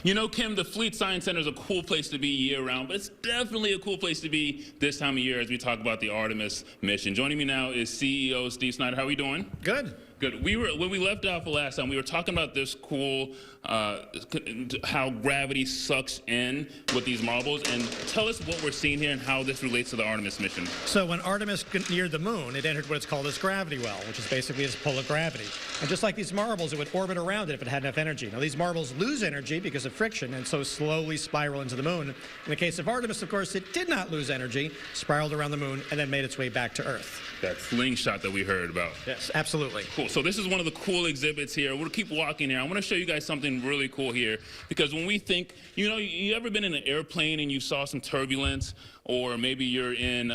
You know, Kim, the Fleet Science Center is a cool place to be year-round, but it's definitely a cool place to be this time of year as we talk about the Artemis mission. Joining me now is CEO Steve Snyder. How are we doing? Good. Good. When we left off the last time, we were talking about this cool, how gravity sucks in with these marbles. And tell us what we're seeing here and how this relates to the Artemis mission. So when Artemis neared the moon, it entered what's called its gravity well, which is basically its pull of gravity. And just like these marbles, it would orbit around it if it had enough energy. Now, these marbles lose energy because of friction and so slowly spiral into the moon. In the case of Artemis, of course, it did not lose energy, spiraled around the moon, and then made its way back to Earth. That slingshot that we heard about. Yes, absolutely. Cool. So this is one of the cool exhibits here. We'll keep walking here. I want to show you guys something really cool here, because when we think, you know, you ever been in an airplane and you saw some turbulence, or maybe you're in,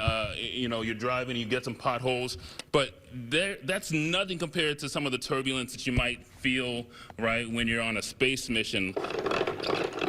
you're driving and you get some potholes, but that's nothing compared to some of the turbulence that you might feel, right, when you're on a space mission.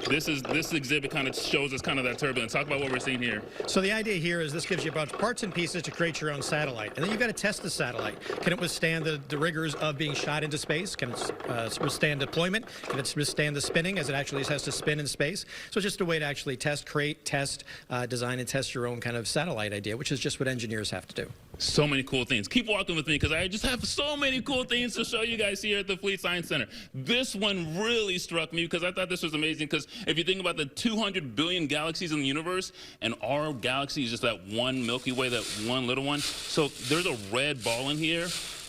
This exhibit kind of shows us kind of that turbulence. Talk about what we're seeing here. So the idea here is this gives you a bunch of parts and pieces to create your own satellite. And then you've got to test the satellite. Can it withstand the rigors of being shot into space? Can it withstand deployment? Can it withstand the spinning as it actually has to spin in space? So it's just a way to actually test, create, test, design, and test your own kind of satellite idea, which is just what engineers have to do. So many cool things. Keep walking with me, because I just have so many cool things to show you guys here at the Fleet Science Center. This one really struck me because I thought this was amazing, because if you think about the 200 billion galaxies in the universe, and our galaxy is just that one Milky Way, that one little one. So there's a red ball in here,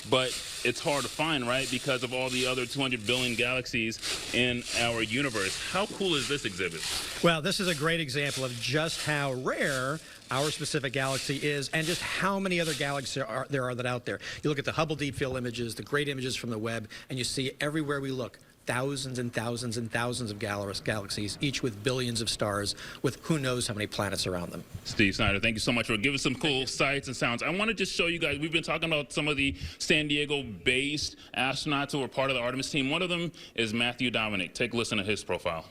but it's hard to find, right, because of all the other 200 billion galaxies in our universe. How cool is this exhibit? Well, this is a great example of just how rare our specific galaxy is, and just how many other galaxies there are out there. You look at the Hubble Deep Field images, the great images from the Webb, and you see everywhere we look, thousands and thousands and thousands of galaxies, each with billions of stars, with who knows how many planets around them. Steve Snyder, thank you so much for giving some cool sights and sounds. I want to just show you guys, we've been talking about some of the San Diego-based astronauts who are part of the Artemis team. One of them is Matthew Dominic. Take a listen to his profile.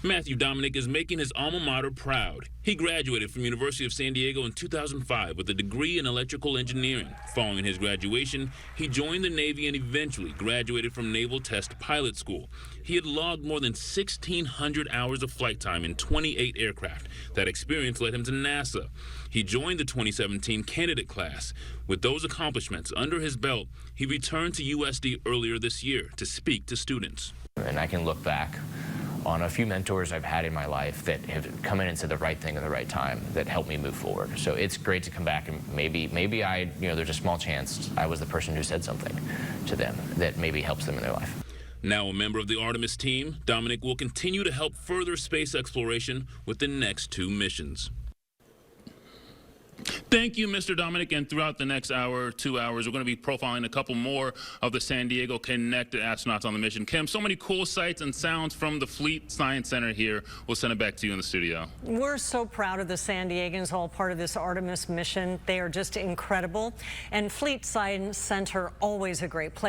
Matthew Dominic is making his alma mater proud. He graduated from University of San Diego in 2005 with a degree in electrical engineering. Following his graduation, he joined the Navy and eventually graduated from Naval Test Pilot School. He had logged more than 1,600 hours of flight time in 28 aircraft. That experience led him to NASA. He joined the 2017 candidate class. With those accomplishments under his belt, he returned to USD earlier this year to speak to students. And I can look back on a few mentors I've had in my life that have come in and said the right thing at the right time that helped me move forward. So it's great to come back, and maybe there's a small chance I was the person who said something to them that maybe helps them in their life. Now a member of the Artemis team, Dominic will continue to help further space exploration with the next 2 missions. Thank you, Mr. Dominic, and throughout the next hour, 2 hours, we're going to be profiling a couple more of the San Diego connected astronauts on the mission. Kim, so many cool sights and sounds from the Fleet Science Center here. We'll send it back to you in the studio. We're so proud of the San Diegans, all part of this Artemis mission. They are just incredible. And Fleet Science Center, always a great place.